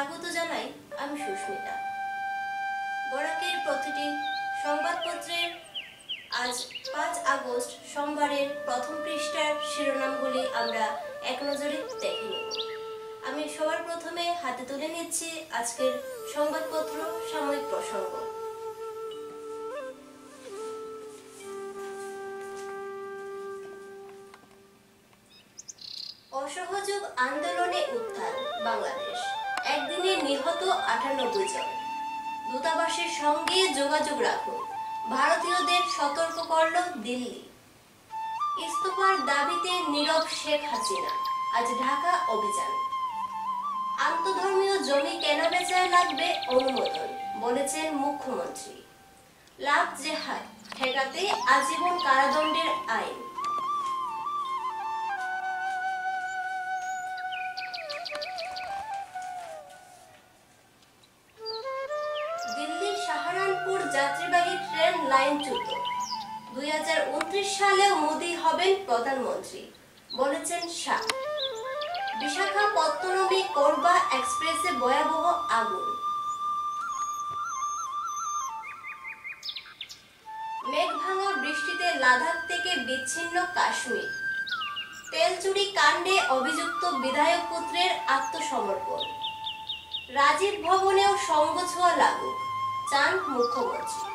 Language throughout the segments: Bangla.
স্বাগত জানাই আমি সুস্মিতা। বরাকের প্রতিটি সংবাদপত্রের আজ 5 আগস্ট সোমবারের প্রথম পৃষ্ঠার শিরোনামগুলি আমরা এক নজরে দেখে নেব। আমি সবার প্রথমে হাতে তুলে নিচ্ছি আজকের সংবাদপত্র সাময়িক প্রসঙ্গ। অসহযোগ আন্দোলনে উত্থান বাংলাদেশ, একদিনে নিহত 98 জন। দূতাবাসের সঙ্গে যোগাযোগ রাখুন, ভারতীয়দের সতর্ক করল দিল্লি। ইস্তফার দাবিতে নীরব শেখ হাসিনা, আজ ঢাকা অভিযান। আন্তঃধর্মীয় জমি কেনাবেচায় লাগবে অনুমোদন, বলেছেন মুখ্যমন্ত্রী। লাভ জেহাদ ঠেকাতে আজীবন কারাদণ্ডের আইন। যাত্রীবাহী ট্রেন লাইনচ্যুত, 2029 সালেও মোদি হবেন প্রধানমন্ত্রী, বলেছেন শাহ। বিশাখাপত্তনমে করবা এক্সপ্রেসে ভয়াবহ আগুন। মেঘভাঙা বৃষ্টিতে লাদাখ থেকে বিচ্ছিন্ন কাশ্মীর। তেল চুরি কাণ্ডে অভিযুক্ত বিধায়ক পুত্রের আত্মসমর্পণ। রাজীব ভবনেও সঙ্গছোয়া লাগুক, চান মুখ্যমন্ত্রী।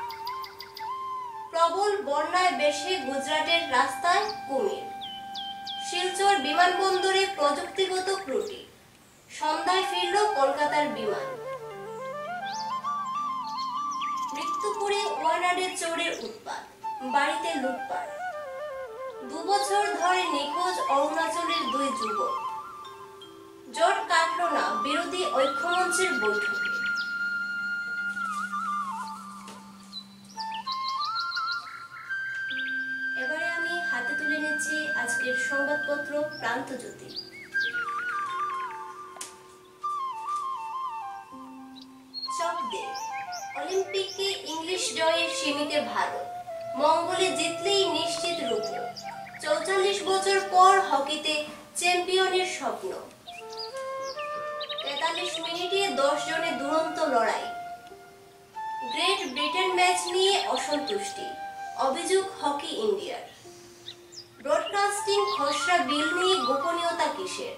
প্রবল বন্যায় বেশি গুজরাটের রাস্তায় কুমির। শিলচর বিমানবন্দরে প্রযুক্তিগত ত্রুটি, সন্ধ্যায় ফিরল কলকাতার বিমান। মৃত্যুপুরে ওয়ানাডে চোরের উৎপাত, বাড়িতে লুটপাট। 2 বছর ধরে নিখোঁজ অরুণাচলের 2 যুবক। জট কাটল না বিরোধী ঐক্যমঞ্চের বৈঠকে। এবারে আমি হাতে তুলে নিচ্ছি আজকের সংবাদপত্র প্রান্তজ্যোতি। অলিম্পিকে ইংলিশ জয়ের সীমিতে ভারত, মঙ্গলে জিতলেই নিশ্চিত রূপে। 44 বছর পর হকিতে চ্যাম্পিয়নের স্বপ্ন। 43 মিনিটে 10 জনের দুরন্ত লড়াই। গ্রেট ব্রিটেন ম্যাচ নিয়ে অসন্তুষ্টি, অভিযোগ হকি ইন্ডিয়ার। ব্রডকাস্টিং খসড়া বিল নিয়ে গোপনীয়তা কিসের?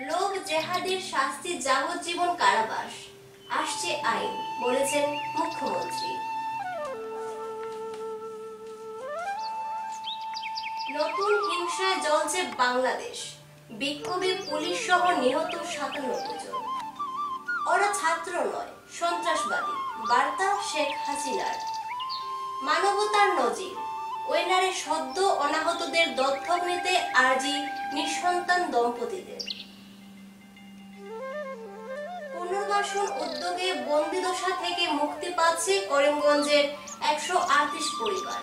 লোক জেহাদের শাস্তি যাবজ্জীবন কারাবাস, আসছে আইন, বলেছেন মুখ্যমন্ত্রী। নতুন হিংসায় জ্বলছে বাংলাদেশ, বিক্ষোভে পুলিশ সহ নিহত 97 জন। ওরা ছাত্র নয়, সন্ত্রাসবাদী, বার্তা শেখ হাসিনার। মানবতার নজির, ওয়েনারে সদ্য অনাহতদের দত্তক নিতে আর্জি নিঃসন্তান দম্পতিদের। পুনর্বাসন উদ্যোগে বন্দিদশা থেকে মুক্তি পাচ্ছে করিমগঞ্জের 138 পরিবার।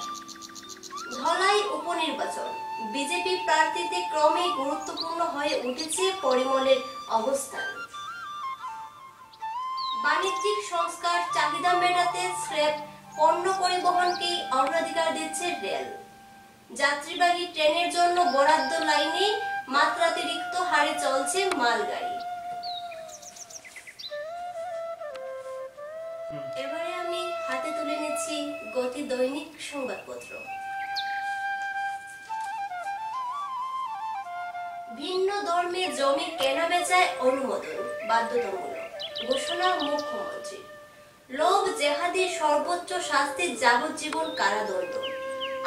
ধলাই উপনির্বাচন, বিজেপি প্রার্থীতে ক্রমে গুরুত্বপূর্ণ হয়ে উঠেছে পরিমলের অবস্থান। বাণিজ্যিক সংস্কার চাহিদা মেটাতে স্ক্র্যাপ পণ্য পরিবহনকেই অগ্রাধিকার দিচ্ছে রেল। যাত্রীবাহী ট্রেনের জন্য বরাদ্দ লাইনে মাত্রাতিরিক্ত হারে চলছে মালগাড়ি। এবারে আমি হাতে তুলে নিচ্ছি গতি দৈনিক সংবাদপত্র। ভিন্ন ধর্মে জমি কেনাবেচায় অনুমোদন বাধ্যতামূলক, ঘোষণা মুখ্যমন্ত্রী। লোক জেহাদের সর্বোচ্চ শাস্তি যাবজ্জীবন কারাদণ্ড,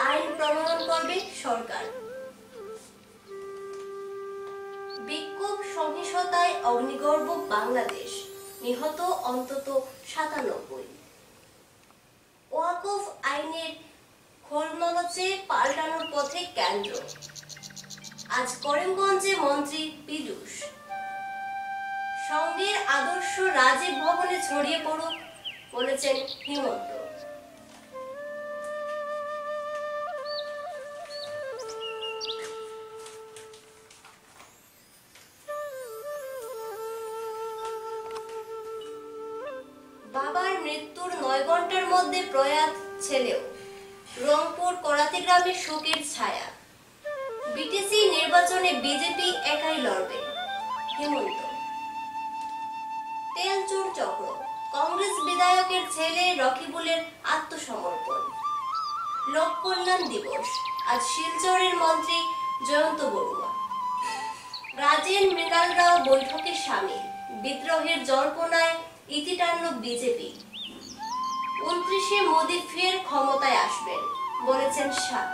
আইন প্রণয়ন করবে সরকার। বিক্ষোভ সহিংসতায় অগ্নিগর্ভ বাংলাদেশ, নিহত অন্তত 97। ওয়াকফ আইনের খোলনলচে পাল্টানোর পথে কেন্দ্র, আজ করিমগঞ্জে মন্ত্রী পীযূষ। সঙ্গের আদর্শ রাজীব ভবনে ছড়িয়ে পড়ুক, বলেছেন হিমন্ত। বাবার মৃত্যুর 9 ঘন্টার মধ্যে প্রয়াত ছেলেও, রংপুর করাতি গ্রামে শোকের ছায়া। বিটিসি নির্বাচনে বিজেপি একাই লড়বে, হেমন্ত। তেলচুর চক্র, কংগ্রেস বিধায়কের ছেলে রকিবুলের আত্মসমর্পণ। লোক কল্যাণ দিবস, আজ শিলচরের মন্ত্রী জয়ন্ত বড়ুয়া। রাজেন মৃণালরাও বৈঠকে সামিল, বিদ্রোহের জল্পনায় ইতি টানল বিজেপি। 29শে মোদি ফের ক্ষমতায় আসবেন বলেছেন শাহ।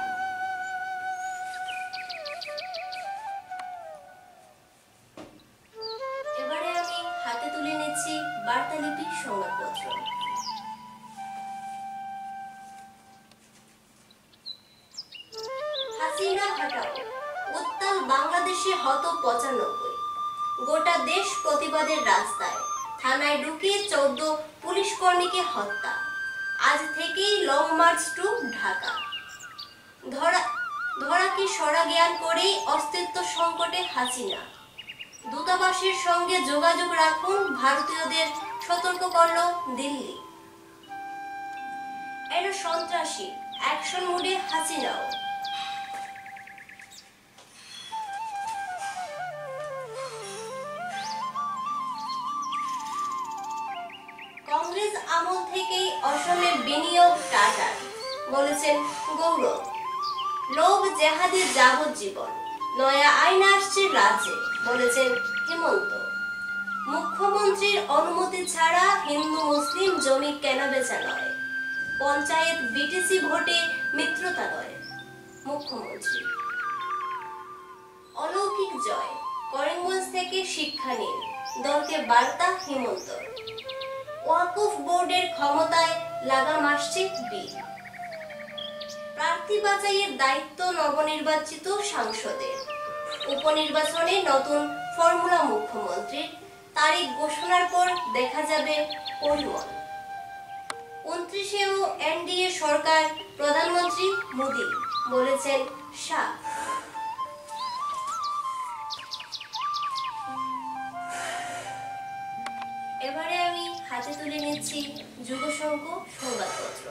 এবারে আমি হাতে তুলে নিচ্ছি বার্তালিপি সংবাদপত্র। হাসিনা হটাও, উত্তাল বাংলাদেশে হত 95। গোটা দেশ প্রতিবাদের রাস্তায়, থানায় ঢুকিয়ে 14 পুলিশ কর্মীকে হত্যা। আজ থেকেই লং মার্চ টু ঢাকা। ধরাকে সরা জ্ঞান করেই অস্তিত্ব সংকটে হাসিনা। দূতাবাসের সঙ্গে যোগাযোগ রাখুন, ভারতীয়দের সতর্ক করল দিল্লি। এরা সন্ত্রাসী, অ্যাকশন মুডে হাসিনাও। কংগ্রেস আমল থেকেই অসমে বিনিয়োগ টাটার, বলেছেন গৌরব। লোভ জেহাদের যাবজ্জীবন, নয়া আইন আসছে রাজ্যে, বলেছেন হেমন্ত। মুখ্যমন্ত্রীর অনুমতি ছাড়া হিন্দু মুসলিম জমি কেনাবেচা নয়, পঞ্চায়েত বিটিসি ভোটে মিত্রতা নয়, মুখ্যমন্ত্রী। অলৌকিক জয়, করিমগঞ্জ থেকে শিক্ষা নিন, দলকে বার্তা হেমন্ত। ওয়াকফ বোর্ডের ক্ষমতায় লাগাম আসছে বিল। প্রার্থী বাছাইয়ের দায়িত্ব নবনির্বাচিত সাংসদের। উপনির্বাচনে নতুন ফর্মুলা মুখ্যমন্ত্রীর, তারিখ ঘোষণার পর দেখা যাবে পরিমল। 29-এও এনডিএ সরকার, প্রধানমন্ত্রী মোদি, বলেছেন শাহ। এবারে আমি হাতে তুলে নিচ্ছি যুগসংঘ সংবাদপত্র।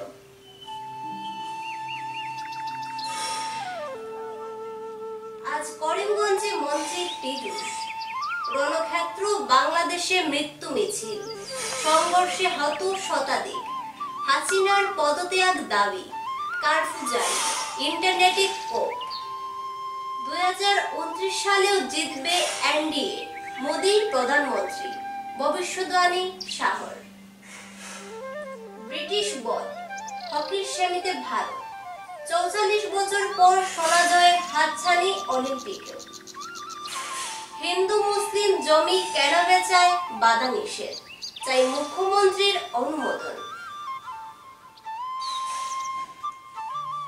আজ করিমগঞ্জে মন্ত্রী পীযূষ। রণক্ষেত্র বাংলাদেশে মৃত্যু মিছিল, সংঘর্ষে হত শতাধিক। হাসিনার পদত্যাগ দাবি, কারফিউ জারি, ইন্টারনেটে কোপ। 2029 সালেও জিতবে এনডিএ, মোদি প্রধানমন্ত্রী, ভবিষ্যদ্বাণী শাহর। ব্রিটিশ বল, হকির সেমিতে ভারত। 44 বছর পর সোনা জয়ের হাতছানি অলিম্পিকে। হিন্দু মুসলিম জমি কেনাবেচায় বাধা নিষেধ, চাই মুখ্যমন্ত্রীর অনুমোদন।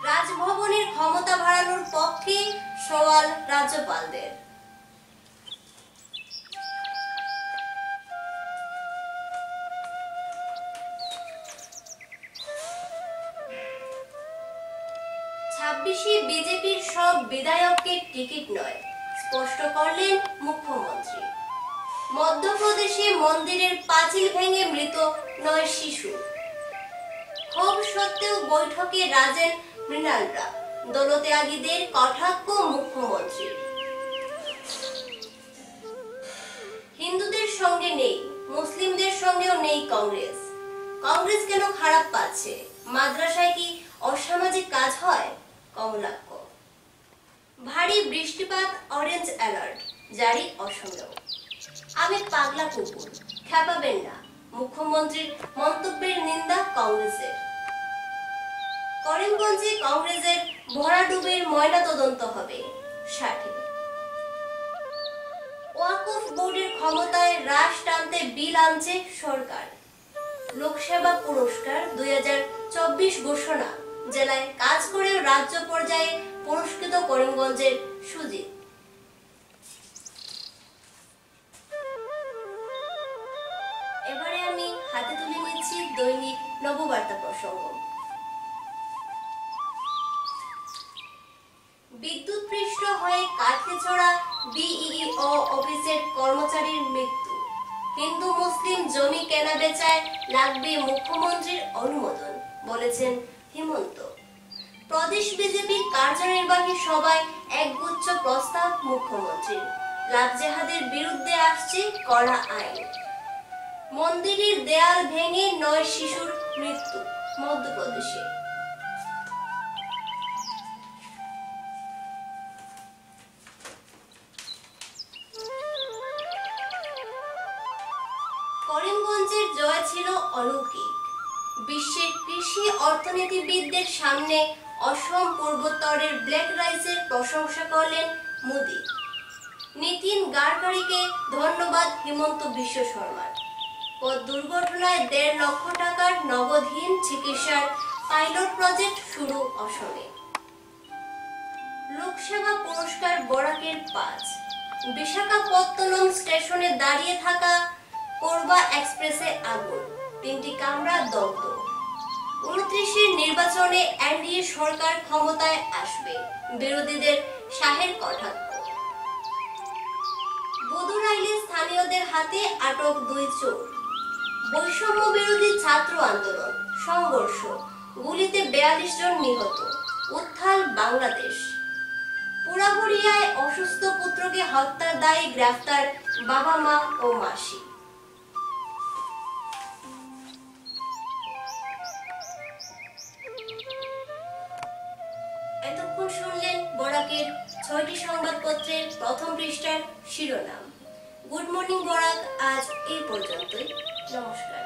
রাজভবনের ক্ষমতা বাড়ানোর পক্ষে সওয়াল রাজ্যপালদের। বিজেপির সব বিধায়ককে টিকিট নয়, স্পষ্ট করলেন মুখ্যমন্ত্রী। মধ্যপ্রদেশে মন্দিরের পাঁচিল ভেঙে মৃত 9 শিশু। ক্ষোভ সত্ত্বেও বৈঠকে রাজেন মৃণালরা, দলত্যাগীদের কটাক্ষ মুখ্যমন্ত্রী। হিন্দুদের সঙ্গে নেই, মুসলিমদের সঙ্গেও নেই কংগ্রেস। কংগ্রেস কেন খারাপ পাচ্ছে? মাদ্রাসায় কি অসামাজিক কাজ হয়? কমলাক্ষ। ভারী বৃষ্টিপাত, অরেঞ্জ অ্যালার্ট জারি অসমেও। আমি পাগলা কুকুর, খেপাবেন না, মুখ্যমন্ত্রীর মন্তব্যের নিন্দা কংগ্রেসের। করিমগঞ্জে কংগ্রেসের ভরাডুবির ময়না তদন্ত হবে, 60। ওয়াকফ বোর্ডের ক্ষমতায় হ্রাস টানতে বিল আনছে সরকার। লোকসেবা পুরস্কার 2024 ঘোষণা, জেলায় কাজ করে রাজ্য পর্যায়ে পুরস্কৃত করিমগঞ্জের সুজিত। এবারে আমি হাতে তুলে নিচ্ছি দৈনিক নববার্তা প্রসঙ্গ। বিদ্যুৎ পৃষ্ঠ হয়ে কাটলিছড়া বিইও অফিসের কর্মচারীর মৃত্যু। হিন্দু মুসলিম জমি কেনাবেচায় লাগবে মুখ্যমন্ত্রীর অনুমোদন, বলেছেন হেমন্ত। প্রদেশ বিজেপির কার্যনির্বাহী সভায় একগুচ্ছ প্রস্তাব মুখ্যমন্ত্রীর। লাভ জেহাদের বিরুদ্ধে আসছে কড়া আইন। মন্দিরের দেয়াল ভেঙে 9 শিশুর মৃত্যু মধ্যপ্রদেশে। করিমগঞ্জের জয় ছিল অলৌকিক। বিশ্বের কৃষি অর্থনীতিবিদদের সামনে অসম পূর্বোত্তরের ব্ল্যাক রাইসের প্রশংসা করলেন মোদি। নীতিন গাডকারিকে ধন্যবাদ হিমন্ত বিশ্ব শর্মার। পথ দুর্ঘটনায় 1.5 লক্ষ টাকার নগদহীন চিকিৎসার পাইলট প্রজেক্ট শুরু অসমে। লোকসেবা পুরস্কার বরাকের 5। বিশাখাপত্তনম স্টেশনে দাঁড়িয়ে থাকা কোরবা এক্সপ্রেসে আগুন, 3টি কামরা দগ্ধ। 29 নির্বাচনে এনডিএ সরকার ক্ষমতায় আসবে, বিরোধীদের শাহের কটাক্ষ। বদুরাইলে স্থানীয়দের হাতে আটক 2 চোর। বৈষম্য বিরোধী ছাত্র আন্দোলন, সংঘর্ষ, গুলিতে 42 জন নিহত। উত্থাল বাংলাদেশ। পুরাবড়িয়ায় অসুস্থ পুত্রকে হত্যার দায়ে গ্রেফতার বাবা মা ও মাসি। এতক্ষণ শুনলেন বরাকের 6টি সংবাদপত্রের প্রথম পৃষ্ঠার শিরোনাম। গুড মর্নিং বরাক আজ এই পর্যন্তই। নমস্কার।